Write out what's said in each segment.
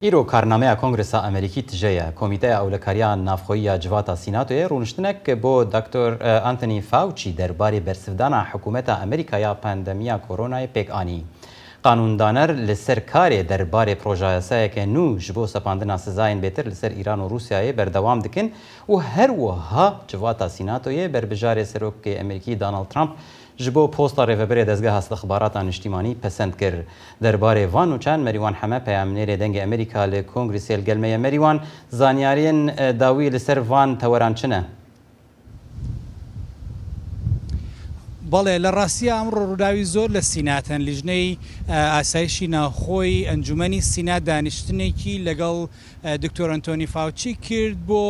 ایرو کارنامه کنگرس امریکی تجیه کمیته اولکاریا نافخویی جواتا سیناتوی رونشتنک با دکتر آنتونی فاوچی درباره برسفدان حکومت امریکا پاندمیا کرونا پیک آنی قانوندانر لسر کار درباره پروژه سایه نو جبو سپاندنا سزاین بهتر لسر ایران و روسیای بردوام دکن و هر وها جواتا سیناتوی بربجار سروک امریکی دونالد ترامپ جبو پوستا ریوبری دزگاه استخبارات اجتماعی پسند کرد درباره وان و چند مریوان همه پیامنیر دنگ امریکا لکنگرس الگلمه مریوان زانیارین داوی لسر وان توران چنه بەڵێ لە ڕاستیە ئەمڕۆ ڕووداوی زۆر لە سیناتەن لیژنەی ئاسایشی ناوخۆی ئەنجومەنی سینات دانیشتنێکی لەگەڵ دکتۆر ئەنتۆنی فاوچی کرد بۆ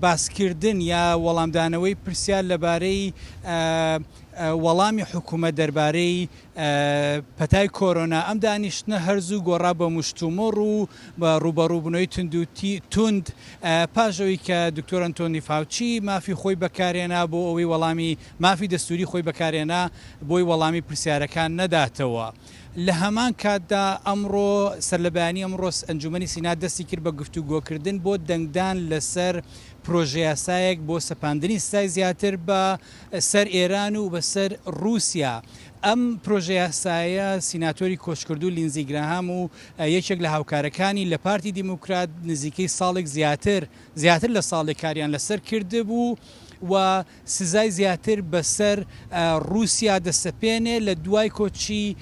باسکردن یا وەڵامدانەوەی پرسیار لەبارەی وەڵامی حکوومەت دەربارەی پەتای کۆرۆنا ئەم دانیشتنە هەرزوو گۆڕا بە مشتومڕ و بە ڕوبەڕووبوونەوەی توند پاشەوەی کە دکتۆر ئەنتۆنی فاوچی مافی خۆی بەکارێنا بۆ ئەوەی وەڵامی مافی دەستوری خۆی بەکارێنا بۆی وەڵامی پرسیارەکان نەداتەوە. لە هەمان کاتدا ئەمڕۆ سەرلەبیانی ئەمڕۆ ئەنجومەنی سینات دەستی کرد بە گفتوگۆکردن بۆ دەنگدان لەسەر پرۆژه یاسایەک بۆ سەپاندنی سزای زیاتر بە سەر ئێران و بەسەر رووسیا. ئەم پرۆژه یاسایە سیناتۆری کۆچکردو لینزی گراهام و یەکێک لە هاوکارەکانی لە پارتی دیموکرات نزیکەی ساڵێک زیاتر لە ساڵێک کاریان لەسەر کرده بوو و سزای زیاتر بەسەر رووسیا دەسەپێنێ لە دوای کۆچی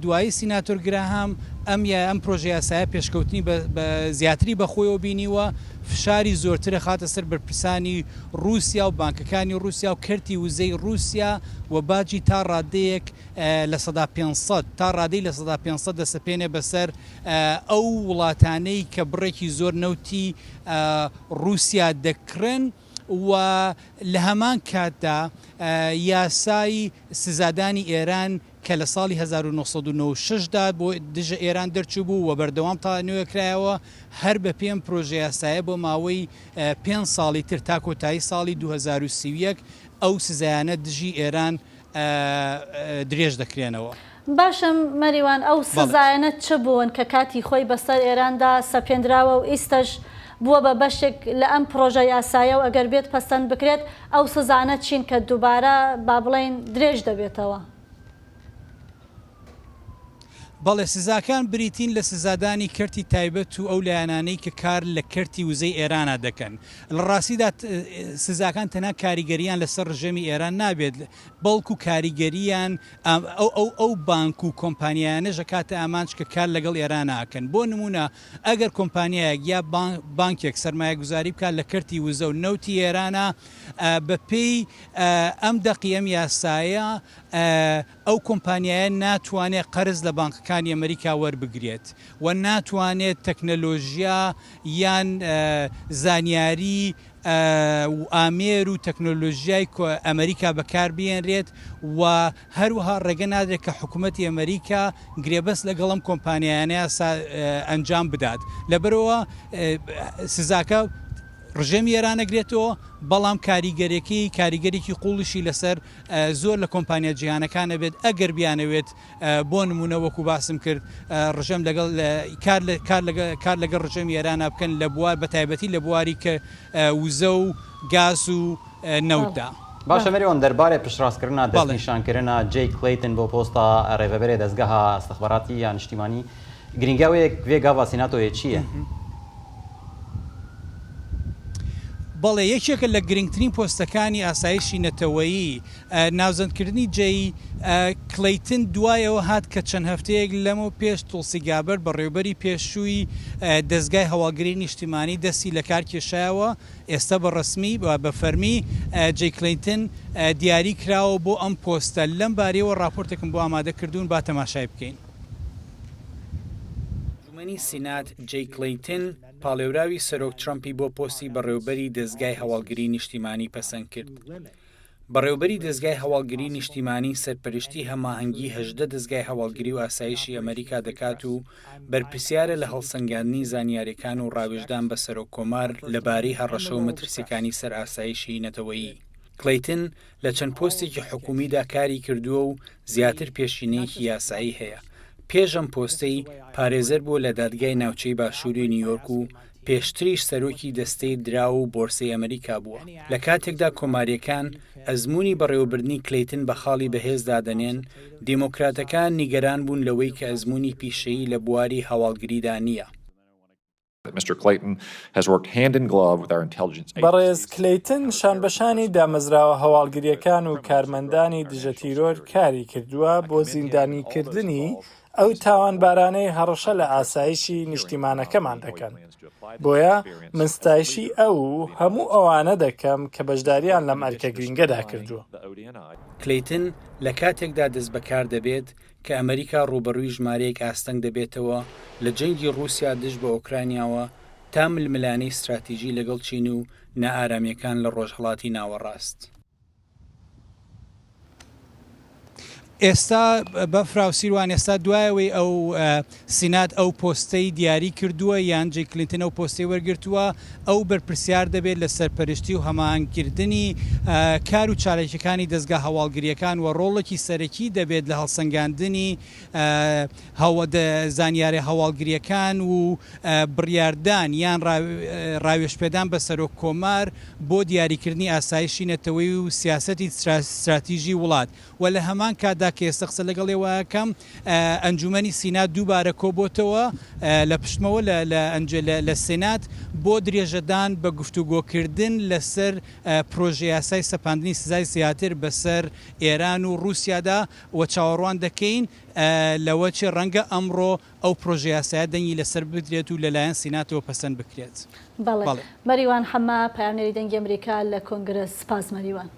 دوایی سیناتۆر گراهام ئەم پرۆژه یاسایە پێشکەوتنی بە زیاتری بەخۆیەوە بینیوە فشاری زۆرترە خاتە سەر بەرپرسانی رووسیا و بانکەکانی رووسیا و کەرتی وزەی رووسیا و باجی تا ڕادەیەک لە 500 تا ڕادەی لە 500 دەسەپێنێ بەسەر ئەو وڵاتانەی کە بڕێکی زۆر نەوتی رووسیا دەکرن و لە هەمان کاتدا یاسای سزادانی ئێران کە لە ساڵی 1996دا بۆ دژە ئێران دەرچوو بوو و بەردەوام تا نوێکرایەوە هەر بە پێم پرۆژه یاسایە بۆ ماوەی 5 ساڵی تر تا کۆتایی ساڵی 2031 ئەو سزایانە دژی ئێران درێژ دەکرێنەوە. باشم مەریوان ئەو سزایانە چ بوون کە کاتی خۆی بەسەر ئێراندا سەپێنراوە و ئیستەش بووە بە بەشێک لە ئەم پرۆژە یاسایە و ئەگەر بێت پەسەند بکرێت ئەو سزانە چین کە دووبارە با بڵێن درێژ دەبێتەوە. بەڵێ سزاکان بریتین لە سزادانی کەرتی تایبەت و ئەو لایەنانەی کە کار لە کەرتی وزەی ئێرانە دەکەن. لە ڕاستیدا سزاکان تەنها کاریگەریان لەسەر ڕژێمی ئێران نابێت بەڵکو کاریگەریان ئەو بانک و کۆمپانیایانەژە کاتە ئامانج کە کار لەگەڵ ئێران ناکەن. بۆ نمونە ئەگەر کۆمپانیایەک یا بانکێک سەرمایە گوزاری بکات لە کەرتی وزە و نەوتی ئێرانە بە پێی ئەم دەقیەم یاسایە ئەو کۆمپانیایە ناتوانێت قەرز لە بانکەکانی ئەمریکا وەربگرێت و ناتوانێت تەکنەلۆژیا یان زانیاری ئامێر و تەکنۆلۆژیای ئەمریکا بەکار بێنرێت و هەروەها ڕێگە نادرێت کە حکوومەتی ئەمریکا گرێبەست لەگەڵم کۆمپانیایانەیە ئەنجام بدات. لەبەرەوە سزاکە ڕژێمی ئێرانەگرێتەوە بەڵام کاریگەرێکی قوڵشی لەسەر زۆر لە کۆمپانیا جیهانەکانە بێت ئەگەر بیانەوێت بۆ نمونە وەکو باسم کرد ڕژەم لەگەڵ کار لەگەڵ ڕژێمی ئێرانە بکەن لە بوار بە تایبەتی لە بواری کە وزە و گاز و نەوتدا. باشە مەریوان دەربارەی پشتڕاستکردنا دەستنیشانکردنا جەی کلەیتن بۆ پۆستا ڕێڤەبەرێ دەستگەها ئەستەخباراتی یان نیشتیمانی گرنگاوەیەک وێ گاوا سیناتۆیە چییە؟ بەڵێ یەکێکە لە گرنگترین پۆستەکانی ئاسایشی نەتەوەیی ناوزەندکردنی جێی کلەیتن دوایەوە هات کە چەند هەفتەیەک لەمە پێش توڵسی گابەر بەڕێوەبەری پێشووی دەستگای هەواڵگری نیشتیمانی دەستی لە کار کێشایەوە ئێستا بە ڕسمی بە فەرمی جێی کلەیتن دیاری کراوە بۆ ئەم پۆستە لەم بارەیەوە راپۆرتێکم بۆ ئامادەکردوون با تەماشای بکەین. ئەنجومەنی سینات جێی کلەیتن پاڵێوراوی سەرۆک ترامپی بۆ پۆستی بەڕێوەبەری دەستگای هەواڵگری نیشتیمانی پەسەند کرد. بەڕێوەبەری دەستگای هەواڵگری نیشتیمانی سەرپەرشتی هەماهەنگی 18 دەستگای هەواڵگری و ئاسایشی ئەمریکا دەکات و بەرپرسیارە لە هەڵسەنگاندنی زانیاریەکان و ڕاوێژدان بە سەرۆک کۆمار لەبارەی هەڕەشە و مەترسیەکانی سەر ئاسایشی نەتەوەیی. کلەیتن لە چەند پۆستێکی حکومیدا کاری کردووە و زیاتر پێشینەیەکی یاسایی هەیە. پێشم پۆستەی پارێزەر بوو لە دادگای ناوچەی باشووری نیویۆرک و پێشتریش سەرۆکی دەستەی درا و بۆرسەی ئەمریکا بووە. لە کاتێکدا کۆماریەکان ئەزمموی بەڕێوەبردننی کلەیتن بە خاڵی بەهێزدا دەنێن، دیموکراتەکان نیگەران بوون لەوەی کە ئەزمموی پیشەیی لە بواری هەواڵگریدا نییە. بەڕێز کلەیتن شانبەشانی دامەزراوە هەواڵگریەکان و کارمەندانی دژە تیرۆر کاری کردووە بۆ زیندانیکردنی ئەو تاوانبارانەی هەڕەشە لە ئاسایشی نیشتیمانەکەمان دەکەن. بۆیە من ستایشی ئەو هەموو ئەوانە دەکەم کە بەشداریان لەم ئەرکە گرنگەدا کردووە. کلەیتن لە کاتێکدا دەست بەکار دەبێت کە ئەمریکا ڕوبەڕووی ژمارەیەک ئاستەنگ دەبێتەوە لە جەنگی رووسیا دژ بە ئۆکراینیاوە تا ململانەی استراتیژی لەگەڵ چین و نائارامیەکان لە ڕۆژهەڵاتی ناوەڕاست. ئێستا بەفراوسیروان ئێستا دوایەوەی ئەو سینات ئەو پۆستەی دیاری کردووە یان جێ کلینتن ئەو پۆستەی وەرگرتووە ئەو بەرپرسیار دەبێت لە سەرپەرشتی و هەماهنگکردنی کار و چالێکەکانی دەستگا هەواڵگریەکان و ڕۆڵێکی سەرەکی دەبێت لە هەڵسەنگاندنی زانیاری هەواڵگریەکان و بڕیاردان یان ڕاوێژپێدان بە سەرۆک کۆمار بۆ دیاریکردنی ئاسایشی نەتەوەی و سیاسەتی استراتیژی وڵات و لە هەمان کاتدا کە ئێستا قسە لەگەڵێوەکەم ئەنجومەنی سینات دووبارە کۆبۆتەوە لە پشتمەوە لە سێنات بۆ درێژەدان بە گفتوگۆکردن لەسەر پرۆژه یاسای سەپاندنی سزای زیاتر بەسەر ئێران و رووسیادا و چاوەڕوان دەکەین لەوە چێ ڕەنگە ئەمڕۆ ئەو پرۆژه یاسایە دەنگی لەسەر بدرێت و لەلایەن سیناتەوە پەسەند بکرێت. بەڵێ مەریوان حەما پایانەری دەنگی ئەمریکا لە کۆنگرس. سپاس مەریوان.